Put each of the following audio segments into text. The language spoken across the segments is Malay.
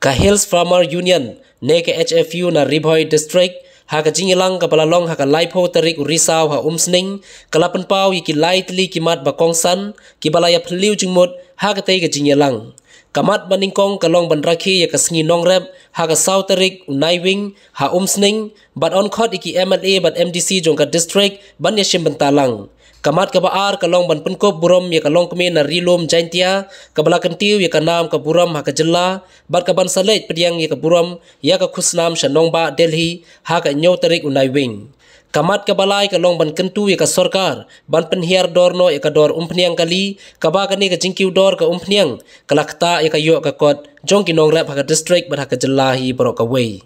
Ka Hills Farmer Union ne ke HFU na Ribhoi District ha ka jingilang ka balalong ha ka laipo tarik Risau ha umsning kalapan pau ki laitli ki mat bakongsan ki balaya phliu jingmut ha ka tei ka jingilang kamat baningkong kalong bandrakhi ya ka sngi nongrep ha ka sau tarik unaiwing ha umsning bat on khot iki MLA bat MDC jong ka district ban ya shim bantalang kamat ka baar kalong ban penkop buram ya kalong keme na rilom jaintia kabala kentiu ya kanam ka buram ha ka jella bat ka ban salet pediang ya ka buram ya ka khusnam shanongba Delhi ha ka nyau tarik unai wing kamat ka balai kalong ban kentu ya ka sorkar ban penhiar dorno ya ka dor umpniang kali kaba ka ni ka jingkiu dor ka umpniang kalakta ya ka yo ka kot jong kinong rap ha ka district bat ha ka jella hi borok ka wei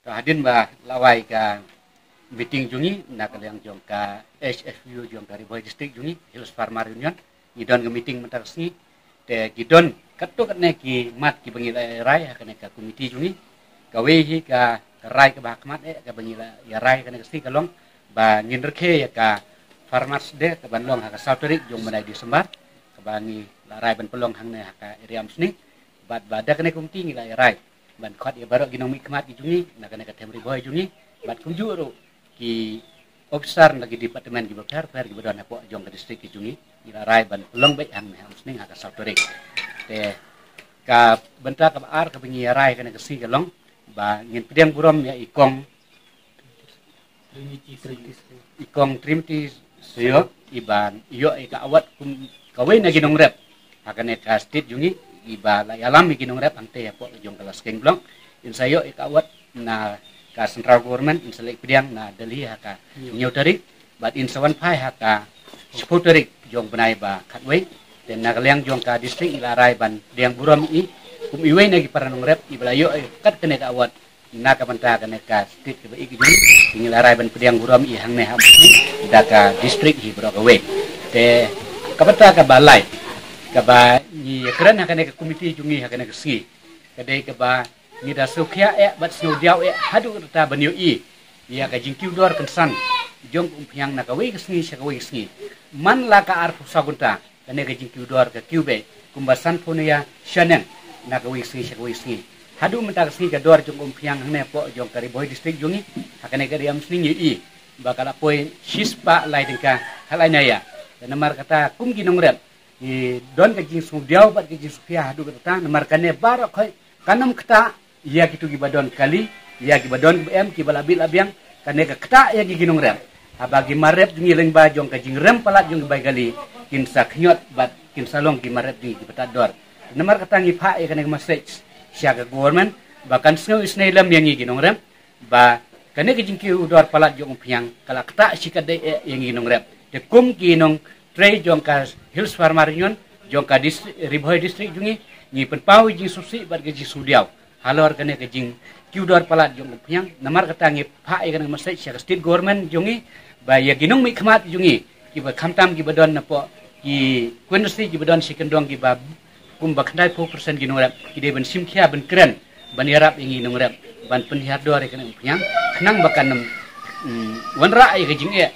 hadin ba lawai ka meeting jungi nak yang jong ka HFU jong ka Ribhoi District jungi Hills Farmer Union idon ke meeting mentasni te gidon katuk ne ki mat ki bangila rai hakane ka komiti jungi ka wehi ka rai ka bahakmat ka bangila ya rai kana ka kalong ba ngin rekhe ya ka farmers de ka banlong ha ka sauterik jong menai Disember ka bangi la rai ban pelong hang ne ha ka area msni bat bada kana komiti ngila rai ban khot ya barok ginong mikmat jungi nak kana ka tem Ribhoi jungi bat kunjuru ki officer lagi departemen ki bakar per ki badan apo jong ka distrik ki jungi ila rai ban long bai hang ne musning ha ka sautorik te ka benta ka ar ka bingi rai kana ka si ka long ba ngin pediang buram ya ikong trimiti seo iban iyo ka awat kum kawai na ginong rep hakane ka state jungi iba la alam ginong rep ante apo jong ka laskeng blong insayo ka awat na ka central government in selek pediang na Delhi haka nyotari but in sawan pai haka supporteri jong benai ba khatwei dan nagaliang jong ka district ilarai ban diang buram i kum iwei nagi paranong rep iblayo kat kene ka awat na ka banta kene ka state ke iki jung ilarai ban pediang buram i hang ne ham da ka district hi bro we te kapata ka balai ka ba ni kran hakane ka komiti jungi hakane ka si kadai ka ba ni da sukya bat sno diaw hadu ta banyo i ya ka jingkiu dor kansan jong umpiang na ka we sngi sha ka we sngi man la ka ar sagunta kane ka jingkiu dor ka kiube kumbasan punya shanen na ka we sngi sha ka we sngi hadu menta sngi ka dor jong umpiang ne po jong ka Ribhoi district jungi hakane ka riam sngi i bakala poi shispa lai dingka halaina ya namar kata kum ginong rep i don ka jing sno diaw bat ka jing sukya hadu kata namar kane bar khoi kanam kata ia gitu gibadon kali ia gibadon BM kibalabil abiang kane ka kata ya ginong rem abagi marep jungi leng ba jong ka jing rem palat jong bay kali kin sa knyot bat kin salong ki marep di petador namar kata ngi pha ya kane message sia ka government bahkan sneu isnailam yang ginong rem ba kane ka jing ki udor palat jong piang kala kata sikade yang ginong rem de kum ginong trade jong ka Hills Farmer Union jong ka Ribhoi district jungi ni penpau jing susi bat ka jing sudiaw halor kene ke jing kiudor palat jong piang namar kata ngi pha e kana masai sia state government jongi ba ya ginong mi khmat jongi ki ba khamtam ki badon na po ki kunsi ki badon sikendong ki ba kum ba khandai 4% ginong rap ki de ban simkhia ban kren ban yarap ingi nong rap ban penhiar dor e kana piang khnang bakan wan ra e ke jing e